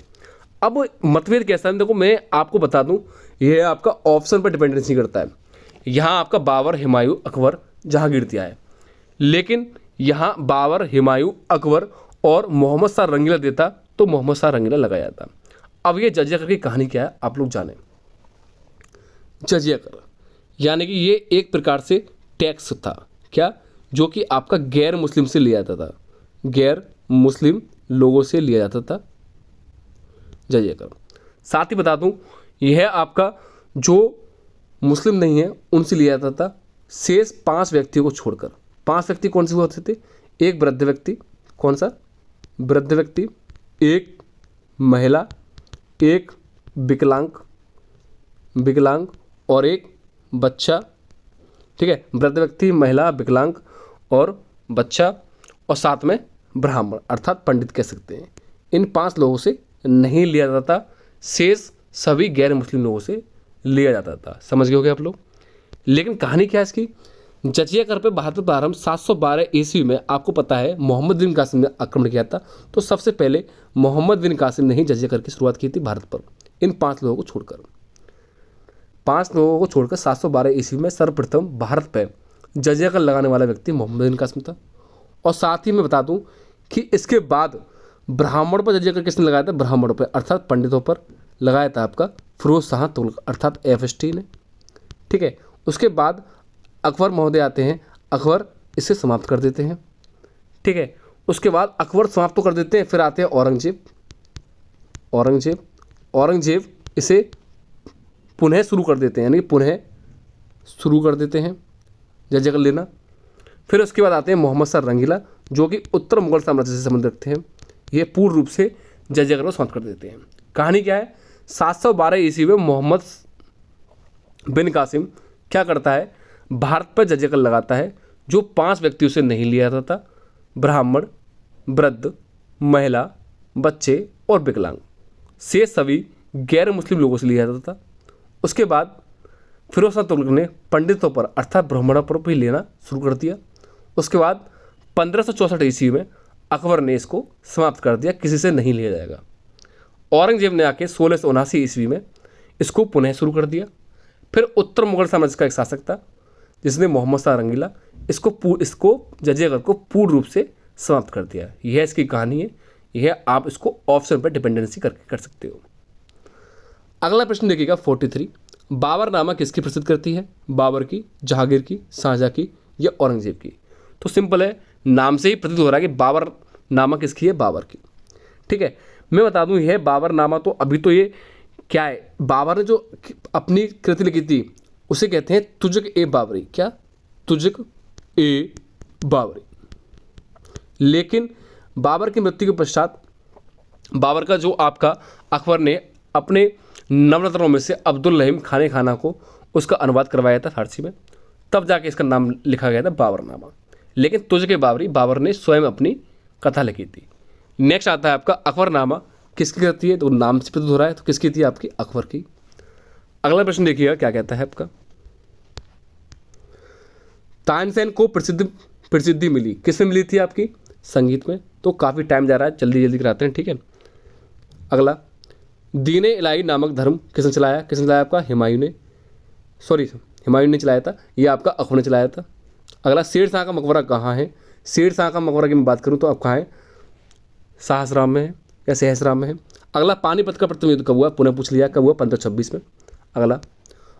अब मतभेद कैसा है देखो, मैं आपको बता दूं, यह आपका ऑप्शन पर डिपेंडेंसी करता है। यहाँ आपका बाबर, हुमायूं, अकबर, जहांगीर दिया है, लेकिन यहाँ बाबर, हुमायूं, अकबर और मोहम्मद शाह रंगीला देता तो मोहम्मद शाह रंगीला लगाया जाता। अब ये जजिया कर की कहानी क्या है आप लोग जानें। जजिया कर यानी कि ये एक प्रकार से टैक्स था, क्या, जो कि आपका गैर मुस्लिम से लिया जाता था, गैर मुस्लिम लोगों से लिया जाता था जजिया कर। साथ ही बता दूं यह आपका जो मुस्लिम नहीं है उनसे लिया जाता था, शेष 5 व्यक्तियों को छोड़कर। 5 व्यक्ति कौन से होते थे? एक वृद्ध व्यक्ति, कौन सा? वृद्ध व्यक्ति, एक महिला, एक विकलांग और एक बच्चा। ठीक है, वृद्ध व्यक्ति, महिला, विकलांग और बच्चा, और साथ में ब्राह्मण अर्थात पंडित कह सकते हैं। इन 5 लोगों से नहीं लिया जाता था, शेष सभी गैर मुस्लिम लोगों से लिया जाता था। समझ गए होगे आप लोग। लेकिन कहानी क्या है इसकी? जजिया कर पे भारत में प्रारंभ 712 ईस्वी में आपको पता है मोहम्मद बिन कासिम ने आक्रमण किया था। तो सबसे पहले मोहम्मद बिन कासिम ने ही जजिया कर की शुरुआत की थी भारत पर, इन 5 लोगों को छोड़कर। 5 लोगों को छोड़कर 712 ईस्वी में सर्वप्रथम भारत पर जजिया कर लगाने वाला व्यक्ति मोहम्मद बिन कासिम था। और साथ ही मैं बता दूं कि इसके बाद ब्राह्मण पर जजिया कर किसने लगाया था? ब्राह्मणों पर अर्थात पंडितों पर लगाया था आपका फिरोज शाह तुगलक अर्थात FST ने। ठीक है, उसके बाद अकबर महोदय आते हैं, अकबर इसे समाप्त कर देते हैं। ठीक है, उसके बाद अकबर समाप्त तो कर देते हैं, फिर आते हैं औरंगजेब इसे पुनः शुरू कर देते हैं, यानी पुनः शुरू कर देते हैं जजिया कर लेना। फिर उसके बाद आते हैं मोहम्मद शाह रंगीला, जो कि उत्तर मुगल साम्राज्य से संबंध रखते हैं। ये पूर्ण रूप से जजिया कर को समाप्त कर देते हैं। कहानी क्या है? 712 ईस्वी में मोहम्मद बिन कासिम क्या करता है? भारत पर जजिया कर लगाता है, जो 5 व्यक्तियों से नहीं लिया जाता था, ब्राह्मण, वृद्ध, महिला, बच्चे और विकलांग, से सभी गैर मुस्लिम लोगों से लिया जाता था। उसके बाद फिरोज शाह तुगलक ने पंडितों पर अर्थात ब्राह्मणों पर भी लेना शुरू कर दिया। उसके बाद 1564 ईस्वी में अकबर ने इसको समाप्त कर दिया, किसी से नहीं लिया जाएगा। औरंगजेब ने आके 1679 ईस्वी में इसको पुनः शुरू कर दिया। फिर उत्तर मुगल साम्राज्य का एक शासक था जिसने मोहम्मद शाह रंगीला इसको जजिया कर को पूर्ण रूप से समाप्त कर दिया। यह इसकी कहानी है। यह आप इसको ऑप्शन पर डिपेंडेंसी करके कर सकते हो। अगला प्रश्न देखिएगा 43। बाबरनामा किसकी प्रसिद्ध करती है? बाबर की, जहांगीर की, शाहजहां की या औरंगजेब की? तो सिंपल है, नाम से ही प्रतीत हो रहा है कि बाबरनामा किसकी है? बाबर की। ठीक है, मैं बता दूं यह बाबरनामा तो अभी तो ये क्या है, बाबर ने जो अपनी कृति लिखी थी उसे कहते हैं तुजक ए बाबरी। क्या? तुजक ए बाबरी। लेकिन बाबर की मृत्यु के पश्चात बाबर का जो आपका अकबर ने अपने नवरत्नों में से अब्दुल रहीम खाने खाना को उसका अनुवाद करवाया था फारसी में, तब जाके इसका नाम लिखा गया था बाबरनामा। लेकिन तुझ के बाबरी बाबर ने स्वयं अपनी कथा लिखी थी। नेक्स्ट आता है आपका अकबरनामा किसकी करती है? तो नाम से प्रतीत हो रहा है, तो किसकी थी? आपकी अकबर की। अगला प्रश्न देखिएगा क्या कहता है आपका। तानसेन को प्रसिद्धि मिली, किसमें मिली थी? आपकी संगीत में। तो काफ़ी टाइम जा रहा है, जल्दी जल्दी कराते हैं। ठीक है, अगला दीन इलाही नामक धर्म किसने चलाया? किसने चलाया? आपका हुमायूं ने चलाया था, ये आपका अकबर ने चलाया था। अगला शेर शाह का मकबरा कहाँ है? शेर शाह का मकबरा की मैं बात करूँ तो आप कहाँ है? सहसराम में है या सहसराम में है। अगला पानीपत का प्रथम युद्ध कब हुआ? पुनः पूछ लिया, कब हुआ? 1526 में। अगला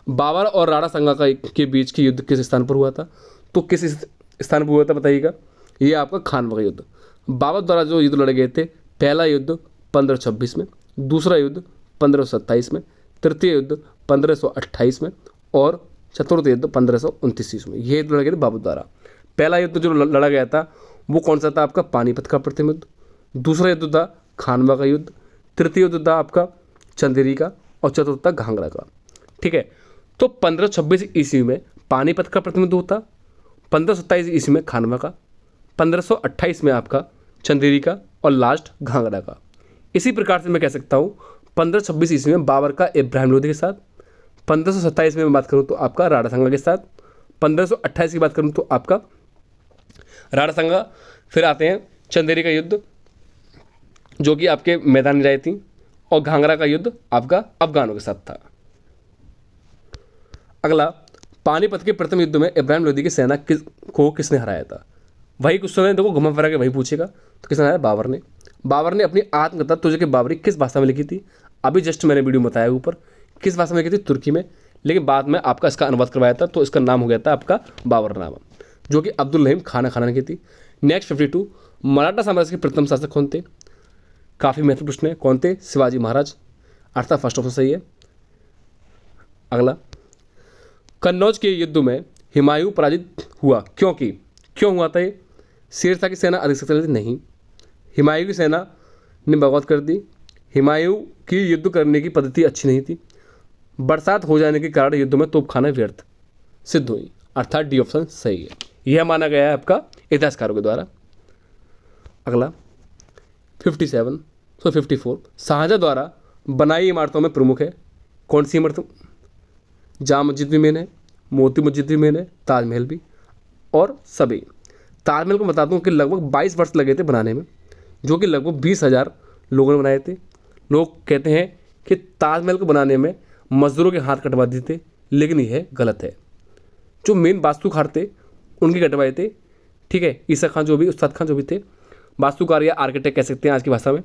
बाबर और राणा संगा के बीच की युद्ध किस स्थान पर हुआ था? तो किस स्थान पर हुआ था बताइएगा? ये आपका खानवा का युद्ध। बाबर द्वारा जो युद्ध लड़े गए थे, पहला युद्ध 1526 में, दूसरा युद्ध 1527 में, तृतीय युद्ध 1528 में और चतुर्थ युद्ध 1529 में। ये युद्ध लड़े गए थे बाबर द्वारा। पहला युद्ध जो लड़ा गया था वो कौन सा था? आपका पानीपत का प्रथम युद्ध। दूसरा युद्ध था खानवा का युद्ध। तृतीय युद्ध था आपका चंदेरी का और चतुर्थ था घाघरा का। ठीक है, तो 1526 ईस्वी में पानीपत का प्रथम युद्ध होता, 1527 ईस्वी में खानवा का, 1528 में आपका चंदेरी का और लास्ट घाघरा का। इसी प्रकार से मैं कह सकता हूँ 1526 ईस्वी में बाबर का इब्राहिम लोधी के साथ, 1527 में मैं बात करूँ तो आपका राणा संगा के साथ, 1528 की बात करूँ तो आपका राणा संगा, फिर आते हैं चंदेरी का युद्ध जो कि आपके मैदानी राय थी, और घाघरा का युद्ध आपका अफगानों के साथ था। अगला पानीपत के प्रथम युद्ध में इब्राहिम लोधी की सेना को किसने हराया था? वही क्वेश्चन है, देखो घुमा फिरा के वही पूछेगा। तो किसने आया? बाबर ने। बाबर ने अपनी आत्मकथा तुझे के बाबरी किस भाषा में लिखी थी? अभी जस्ट मैंने वीडियो में बताया ऊपर, किस भाषा में लिखी थी? तुर्की में। लेकिन बाद में आपका इसका अनुवाद करवाया था, तो इसका नाम हो गया था आपका बाबरनामा, जो कि अब्दुल रहीम खाना खाना की थी। नेक्स्ट 52, मराठा साम्राज्य के प्रथम शासक कौन थे? काफ़ी महत्वपूर्ण प्रश्न है। कौन थे? शिवाजी महाराज, अर्थात फर्स्ट ऑप्शन सही है। अगला, कन्नौज के युद्ध में हुमायूं पराजित हुआ क्योंकि, क्यों हुआ था ये? शेरशाह की सेना अधिक शक्तिशाली थी? नहीं, हुमायूं की सेना ने बगावत कर दी। हुमायूं की युद्ध करने की पद्धति अच्छी नहीं थी। बरसात हो जाने के कारण युद्ध में तोपखाना व्यर्थ सिद्ध हुई, अर्थात डी ऑप्शन सही है। यह माना गया है आपका इतिहासकारों के द्वारा। अगला 57 54, शाहजहाँ द्वारा बनाई इमारतों में प्रमुख है। कौन सी इमारत? जामा मस्जिद भी मेन है, मोती मस्जिद भी मेन है, ताजमहल भी, और सभी। ताजमहल को बता दूं कि लगभग 22 वर्ष लगे थे बनाने में, जो कि लगभग 20,000 लोगों ने बनाए थे। लोग कहते हैं कि ताजमहल को बनाने में मजदूरों के हाथ कटवा दिए थे, लेकिन यह गलत है। जो मेन वास्तुकार थे उनकी कटवाए थे, ठीक है। ईसा खान जो भी, उस्ताद खान जो भी थे, वास्तुकार या आर्किटेक्ट कह सकते हैं आज की भाषा में,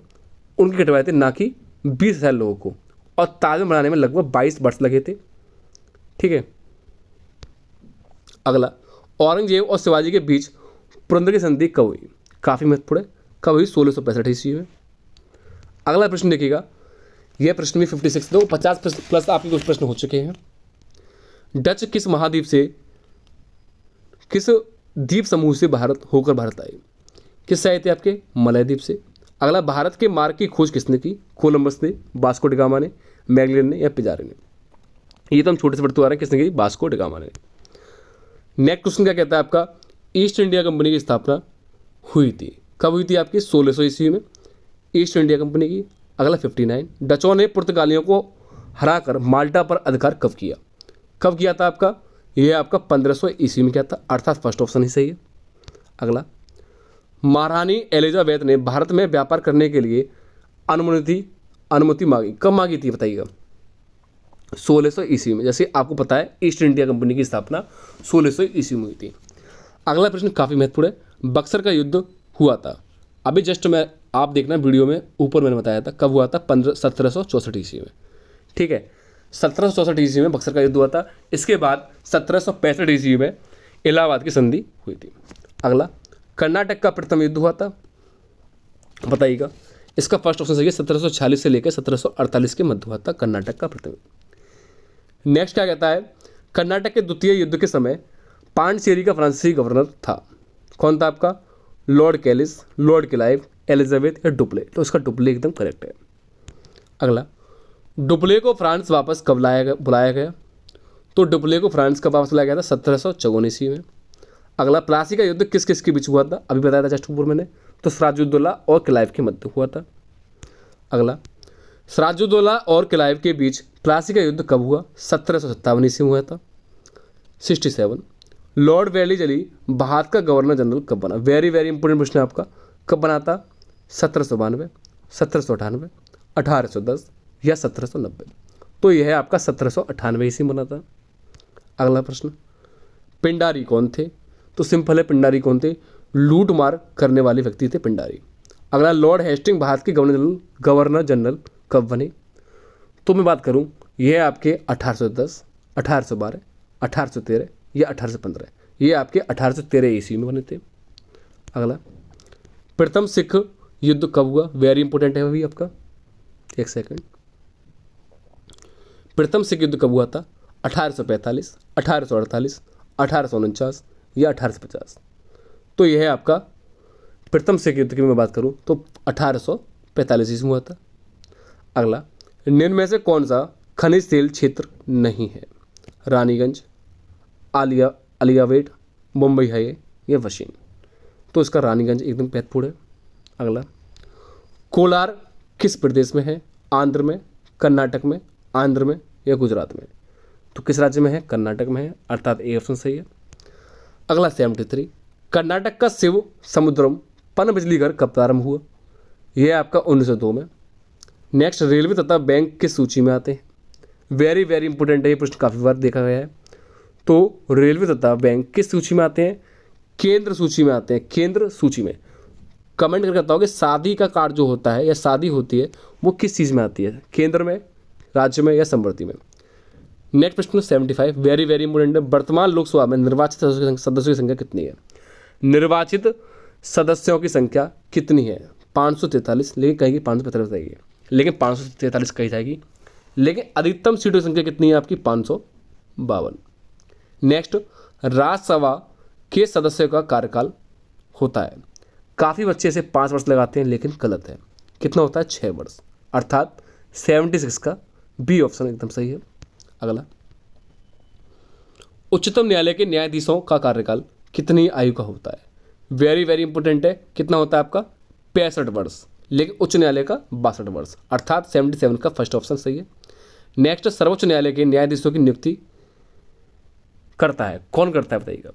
उनकी कटवाए थे, ना कि 20,000 लोगों को। और ताजमहल बनाने में लगभग 22 वर्ष लगे थे, ठीक है। अगला, औरंगजेब और शिवाजी के बीच पुरंदर की संधि कब हुई? काफ़ी महत्वपूर्ण है। कब हुई? 1665 ईस्वी में। अगला प्रश्न देखिएगा, यह प्रश्न भी 56, दो 50 प्लस आपके कुछ प्रश्न हो चुके हैं। डच किस महाद्वीप से, किस द्वीप समूह से भारत होकर भारत आए? किससे आए थे? आपके मलय द्वीप से। अगला, भारत के मार्ग की खोज किसने की? कोलंबस ने, वास्को डी गामा ने, मैगलन ने, या पिजारे ने? ये तो हम छोटे से बढ़ते आ रहे हैं, किसने की? वास्को डी गामा ने। नेक्स्ट क्वेश्चन क्या कहता है आपका? ईस्ट इंडिया कंपनी की स्थापना हुई थी, कब हुई थी? आपकी 1600 ईस्वी में, ईस्ट इंडिया कंपनी की। अगला 59, डचों ने पुर्तगालियों को हराकर माल्टा पर अधिकार कब किया? कब किया था आपका? यह आपका 1500 ईस्वी में किया था, अर्थात फर्स्ट ऑप्शन ही सही है। अगला, महारानी एलिजाबेथ ने भारत में व्यापार करने के लिए अनुमति मांगी, कब मांगी थी बताइएगा? 1600 ईस्वी में। जैसे आपको पता है ईस्ट इंडिया कंपनी की स्थापना 1600 ईस्वी में हुई थी। अगला प्रश्न काफ़ी महत्वपूर्ण है, बक्सर का युद्ध हुआ था, अभी जस्ट मैं, आप देखना वीडियो में ऊपर मैंने बताया था कब हुआ था, 1764 ईस्वी में, ठीक है। 1764 ईस्वी में बक्सर का युद्ध हुआ था। इसके बाद 1765 ईस्वी में इलाहाबाद की संधि हुई थी। अगला, कर्नाटक का प्रथम युद्ध हुआ था, बताइएगा? इसका फर्स्ट ऑप्शन सही है, 1746 से लेकर 1748 के मध्य हुआ था कर्नाटक का प्रथम युद्ध। नेक्स्ट क्या कहता है? कर्नाटक के द्वितीय युद्ध के समय पांडिचेरी का फ्रांसीसी गवर्नर था, कौन था आपका? Lord Kallis, Lord Clive, Elizabeth या डुप्ले? तो इसका डुप्ले एकदम करेक्ट है। अगला, डुप्ले को फ्रांस वापस कब बुलाया गया? तो डुप्ले को फ्रांस कब वापस बुलाया गया था? 1754 ईस्वी में। अगला, प्लासी का युद्ध किस किस के बीच हुआ था? अभी बताया था जस्ट ऊपर मैंने, तो सिराजुद्दौला और क्लाइव के मध्य हुआ था। अगला, सिराजुद्दौला और क्लाइव के बीच प्लासी का युद्ध कब हुआ? 1757 ईस्वी में हुआ था। 67, लॉर्ड वेलीज अली भारत का गवर्नर जनरल कब बना? वेरी वेरी इंपॉर्टेंट प्रश्न है आपका, कब बना था? 1792, 1798, 1810 या 1790? तो यह है आपका 1798 ईस्वी में बना था। अगला प्रश्न, पिंडारी कौन थे? तो सिंपल है, पिंडारी कौन थे? लूट मार करने वाले व्यक्ति थे पिंडारी। अगला, लॉर्ड हेस्टिंग भारत के गवर्नर जनरल कब बने? तो मैं बात करूं, यह आपके 1810, 1812, 1813 या 1815, ये आपके 1813 ईस्वी में बने थे। अगला, प्रथम सिख युद्ध कब हुआ? वेरी इंपॉर्टेंट है अभी आपका, एक सेकंड। प्रथम सिख युद्ध कब हुआ था? 1845, 1848, 1849 या 1850? तो यह है आपका प्रथम सिख युद्ध की मैं बात करूं तो 1845 ईस्वी में हुआ था। अगला, निम्न में से कौन सा खनिज तेल क्षेत्र नहीं है? रानीगंज, अलियावेट, मुंबई हाईवे या वशीन? तो इसका रानीगंज एकदम महत्वपूर्ण है। अगला, कोलार किस प्रदेश में है? आंध्र में, कर्नाटक में, आंध्र में या गुजरात में? तो किस राज्य में है? कर्नाटक में है, अर्थात ए ऑप्शन सही है। अगला 73, कर्नाटक का शिव समुद्रम पनबिजली घर कब प्रारंभ हुआ? यह आपका 1902 में। नेक्स्ट, रेलवे तथा बैंक किस सूची में आते हैं? वेरी वेरी इंपॉर्टेंट है, ये प्रश्न काफ़ी बार देखा गया है। तो रेलवे तथा बैंक किस सूची में आते हैं? केंद्र सूची में आते हैं, केंद्र सूची में। कमेंट करके बताओ कि शादी का कार्ड जो होता है या शादी होती है वो किस चीज़ में आती है, केंद्र में, राज्य में या समवर्ती में। नेक्स्ट प्रश्न 75 वेरी वेरी इंपोर्टेंट है। वर्तमान लोकसभा में निर्वाचित सदस्यों की संख्या कितनी है? निर्वाचित सदस्यों की संख्या कितनी है? 543, लेकिन कहेंगे 545 जाएगी, लेकिन 543 कही जाएगी, लेकिन अधिकतम सीटों की संख्या कितनी है आपकी? 552। नेक्स्ट, राज्यसभा के सदस्यों का कार्यकाल होता है, काफ़ी बच्चे इसे 5 वर्ष लगाते हैं, लेकिन गलत है। कितना होता है? 6 वर्ष, अर्थात 76 का बी ऑप्शन एकदम सही है। अगला, उच्चतम न्यायालय के न्यायाधीशों का कार्यकाल कितनी आयु का होता है? वेरी वेरी इंपोर्टेंट है। कितना होता है आपका? 65 वर्ष, लेकिन उच्च न्यायालय का 62 वर्ष, अर्थात 77 का फर्स्ट ऑप्शन सही है। नेक्स्ट, सर्वोच्च न्यायालय के न्यायाधीशों की नियुक्ति करता है, कौन करता है बताइएगा?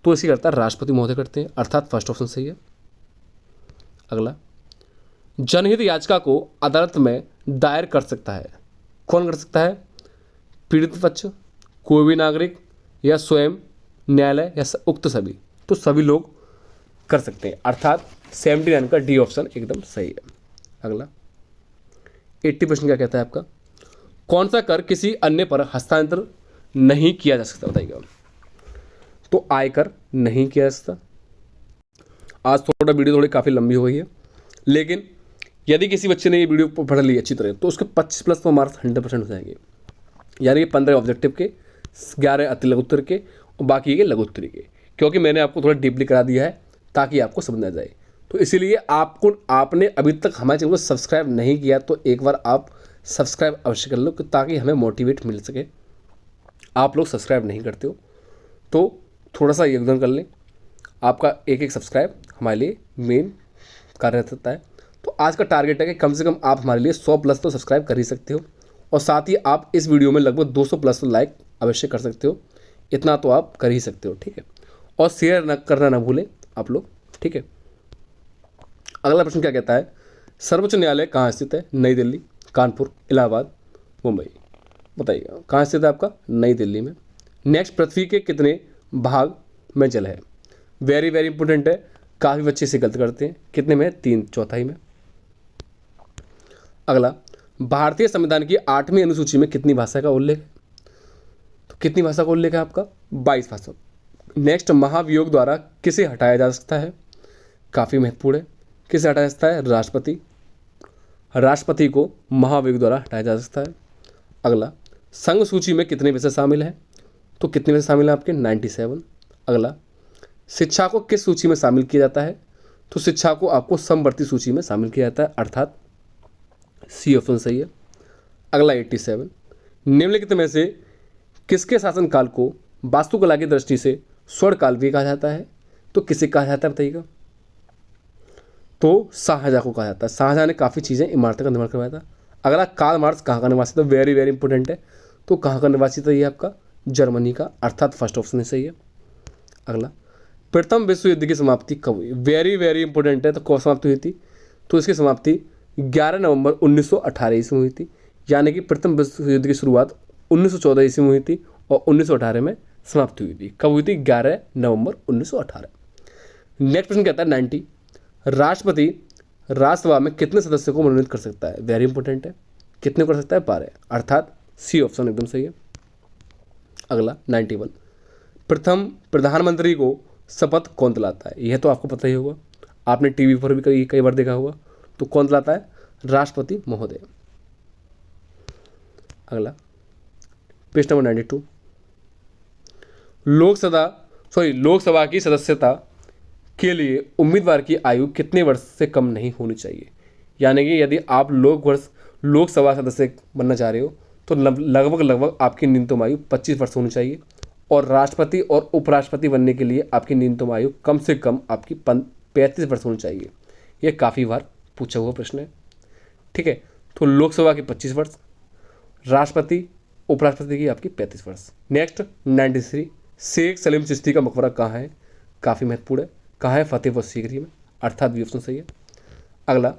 तो इसी करता है राष्ट्रपति महोदय करते हैं, अर्थात फर्स्ट ऑप्शन सही है। अगला, जनहित याचिका को अदालत में दायर कर सकता है, कौन कर सकता है? पीड़ित पक्ष, कोई भी नागरिक, या स्वयं न्यायालय, या उक्त सभी। तो सभी लोग कर सकते हैं, अर्थात 79 का डी ऑप्शन एकदम सही है। अगला 80 प्रश्न क्या कहता है आपका? कौन सा कर किसी अन्य पर हस्तांतरण नहीं किया जा सकता बताइएगा? तो आयकर नहीं किया जा सकता। आज थोड़ा वीडियो थोड़ी काफ़ी लंबी हो गई है, लेकिन यदि किसी बच्चे ने ये वीडियो पढ़ ली अच्छी तरह तो उसके 25 प्लस मार्क्स 100% हो जाएंगे। यानी कि 15 ऑब्जेक्टिव के, 11 अति लघु उत्तर के और बाकी के लघु उत्तरी के, क्योंकि मैंने आपको थोड़ा डीपली करा दिया है ताकि आपको समझ आ जाए। तो इसीलिए आपने अभी तक हमारे चैनल को सब्सक्राइब नहीं किया तो एक बार आप सब्सक्राइब अवश्य कर लो, ताकि हमें मोटिवेट मिल सके। आप लोग सब्सक्राइब नहीं करते हो तो थोड़ा सा योगदान कर लें। आपका एक एक सब्सक्राइब हमारे लिए मेन कार्य रहता है। तो आज का टारगेट है कि कम से कम आप हमारे लिए 100 प्लस तो सब्सक्राइब कर ही सकते हो, और साथ ही आप इस वीडियो में लगभग 200 प्लस तो लाइक अवश्य कर सकते हो। इतना तो आप कर ही सकते हो, ठीक है। और शेयर करना ना भूलें आप लोग, ठीक है। अगला प्रश्न क्या कहता है? सर्वोच्च न्यायालय कहाँ स्थित है? नई दिल्ली, कानपुर, इलाहाबाद, मुंबई। बताइएगा कहाँ स्थित है आपका? नई दिल्ली में। नेक्स्ट, पृथ्वी के कितने भाग में जल है? वेरी वेरी इंपोर्टेंट है, काफ़ी बच्चे इसे गलत करते हैं। कितने में? 3/4 में। अगला, भारतीय संविधान की 8वीं अनुसूची में कितनी भाषा का उल्लेख है? तो कितनी भाषा का उल्लेख है आपका? 22 भाषा। नेक्स्ट, महाभियोग द्वारा किसे हटाया जा सकता है? काफ़ी महत्वपूर्ण है। किसे हटाया जा सकता है? राष्ट्रपति। राष्ट्रपति को महाभियोग द्वारा हटाया जा सकता है। अगला, संघ सूची में कितने विषय शामिल हैं? तो कितने विषय शामिल हैं आपके? 97। अगला, शिक्षा को किस सूची में शामिल किया जाता है? तो शिक्षा को आपको समवर्ती सूची में शामिल किया जाता है, अर्थात सी ऑप्शन सही है। अगला 87, निम्नलिखित में से किसके शासनकाल को वास्तुकला की दृष्टि से स्वर्ण काल भी कहा जाता है? तो किसे कहा जाता है बताइएगा? तो शाहजहाँ को कहा जाता है। शाहजहाँ ने काफ़ी चीज़ें, इमारतों का निर्माण करवाया था। अगला, कार्ल मार्क्स कहाँ का निवासी था? वेरी वेरी इंपोर्टेंट है। तो कहाँ का निवासी था ये आपका? जर्मनी का, अर्थात फर्स्ट ऑप्शन ही सही है। अगला, प्रथम विश्व युद्ध की समाप्ति कब हुई? वेरी वेरी इंपोर्टेंट है। तो कब समाप्ति हुई थी? तो इसकी समाप्ति 11 नवंबर 1918 ईस्वी में हुई थी। यानी कि प्रथम विश्व युद्ध की शुरुआत 1914 ईस्वी में हुई थी और 1918 में समाप्ति हुई थी। कब हुई थी? 11 नवंबर 1918। नेक्स्ट प्रश्न कहता है 90, राष्ट्रपति राज्यसभा में कितने सदस्यों को मनोनीत कर सकता है? वेरी इंपोर्टेंट है। कितने कर सकता है? 12, अर्थात सी ऑप्शन एकदम सही है। अगला 91, प्रथम प्रधानमंत्री को शपथ कौन दिलाता है? यह तो आपको पता ही होगा, आपने टीवी पर भी कई बार देखा होगा। तो कौन दिलाता है? राष्ट्रपति महोदय। अगला पेज नंबर 92, लोकसभा की सदस्यता के लिए उम्मीदवार की आयु कितने वर्ष से कम नहीं होनी चाहिए? यानी कि यदि आप लोकसभा सदस्य बनना चाह रहे हो तो लगभग आपकी न्यूनतम आयु 25 वर्ष होनी चाहिए, और राष्ट्रपति और उपराष्ट्रपति बनने के लिए आपकी न्यूनतम आयु कम से कम आपकी 35 वर्ष होनी चाहिए। यह काफ़ी बार पूछा हुआ प्रश्न है, ठीक है। तो लोकसभा की 25 वर्ष, राष्ट्रपति उपराष्ट्रपति की आपकी 35 वर्ष। नेक्स्ट 93, शेख सलीम चिश्ती का मकबरा कहाँ है? काफ़ी महत्वपूर्ण है। कहाँ है? फतेहपुर सीकरी में, अर्थात बी ऑप्शन सही है। अगला,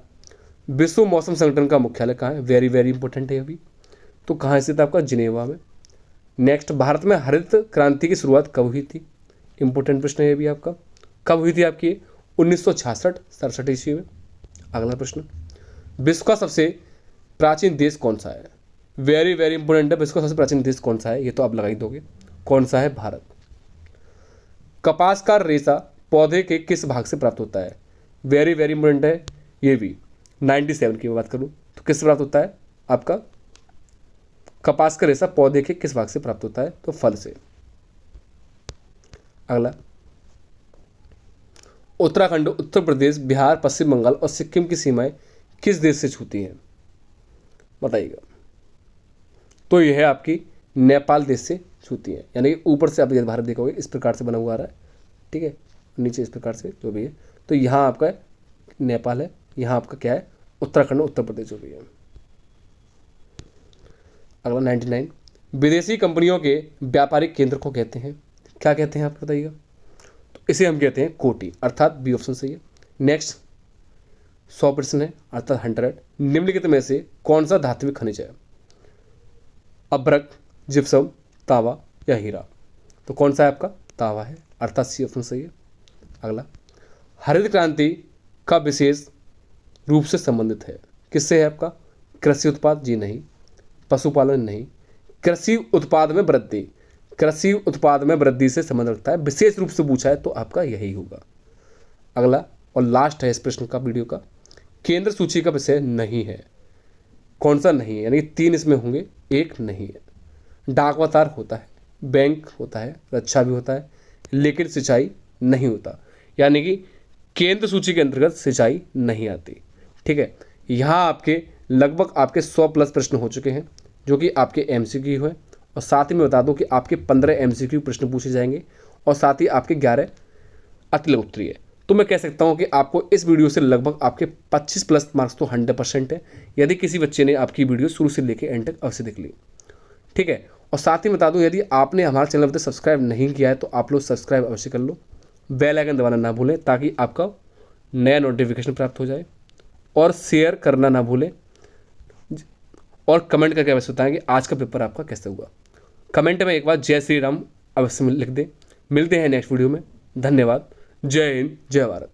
विश्व मौसम संगठन का मुख्यालय कहाँ है? वेरी वेरी इंपॉर्टेंट है अभी। तो कहाँ स्थित है आपका? जिनेवा में। नेक्स्ट, भारत में हरित क्रांति की शुरुआत कब हुई थी? इंपॉर्टेंट प्रश्न है ये भी आपका। कब हुई थी आपकी? 1966 ईस्वी में। अगला प्रश्न, विश्व का सबसे प्राचीन देश कौन सा है? वेरी वेरी इंपॉर्टेंट है, विश्व का सबसे प्राचीन देश कौन सा है? ये तो आप लगा ही दोगे, कौन सा है? भारत। कपास का रेशा पौधे के किस भाग से प्राप्त होता है? वेरी वेरी इंपॉर्टेंट है ये भी। 97 की मैं बात करूं तो किससे प्राप्त होता है आपका? कपास का रेशा पौधे के किस भाग से प्राप्त होता है? तो फल से। अगला, उत्तराखंड, उत्तर प्रदेश, बिहार, पश्चिम बंगाल और सिक्किम की सीमाएं किस देश से छूती हैं? बताइएगा। तो यह है आपकी नेपाल देश से छूती है, यानी कि ऊपर से आप यदि भारत देखोगे इस प्रकार से बना हुआ आ रहा है, ठीक है, नीचे इस प्रकार से जो भी है, तो यहाँ आपका नेपाल है, यहाँ आपका क्या है? उत्तराखंड, उत्तर प्रदेश जो भी है। अगला 99, विदेशी कंपनियों के व्यापारिक केंद्र को कहते हैं, क्या कहते हैं आप बताइएगा? तो इसे हम कहते हैं कोठी, अर्थात बी ऑप्शन सही है। नेक्स्ट 100% है, अर्थात 100। निम्नलिखित में से कौन सा धात्विक खनिज है? अभ्रक, जिप्सम, तांबा या हीरा? तो कौन सा है आपका? तांबा है, अर्थात सी ऑप्शन सही है। अगला, हरित क्रांति का विशेष रूप से संबंधित है, किससे है आपका? कृषि उत्पाद? जी नहीं। पशुपालन? नहीं। कृषि उत्पाद में वृद्धि, कृषि उत्पाद में वृद्धि से संबंध रखता है, विशेष रूप से पूछा है तो आपका यही होगा। अगला और लास्ट है इस प्रश्न का, वीडियो का, केंद्र सूची का विषय नहीं है, कौन सा नहीं है? यानी 3 इसमें होंगे, एक नहीं है। डाक वतार होता है, बैंक होता है, रक्षा भी होता है, लेकिन सिंचाई नहीं होता, यानी कि केंद्र सूची के अंतर्गत सिंचाई नहीं आती, ठीक है। यहाँ आपके लगभग आपके 100+ प्रश्न हो चुके हैं जो कि आपके एमसीक्यू है, और साथ ही मैं बता दूं कि आपके 15 एमसीक्यू प्रश्न पूछे जाएंगे और साथ ही आपके 11 अति उत्तरीय है। तो मैं कह सकता हूं कि आपको इस वीडियो से लगभग आपके 25+ मार्क्स तो 100% है, यदि किसी बच्चे ने आपकी वीडियो शुरू से लेकर एंड तक अवश्य देख ली, ठीक है। और साथ ही बता दूं, यदि आपने हमारे चैनल पर सब्सक्राइब नहीं किया है तो आप लोग सब्सक्राइब अवश्य कर लो, बेल आइकन दबाना ना भूलें ताकि आपका नया नोटिफिकेशन प्राप्त हो जाए, और शेयर करना ना भूलें, और कमेंट करके अवश्य बताएं कि आज का पेपर आपका कैसे हुआ। कमेंट में एक बार जय श्री राम अवश्य लिख दें। मिलते हैं नेक्स्ट वीडियो में, धन्यवाद। जय हिंद, जय भारत।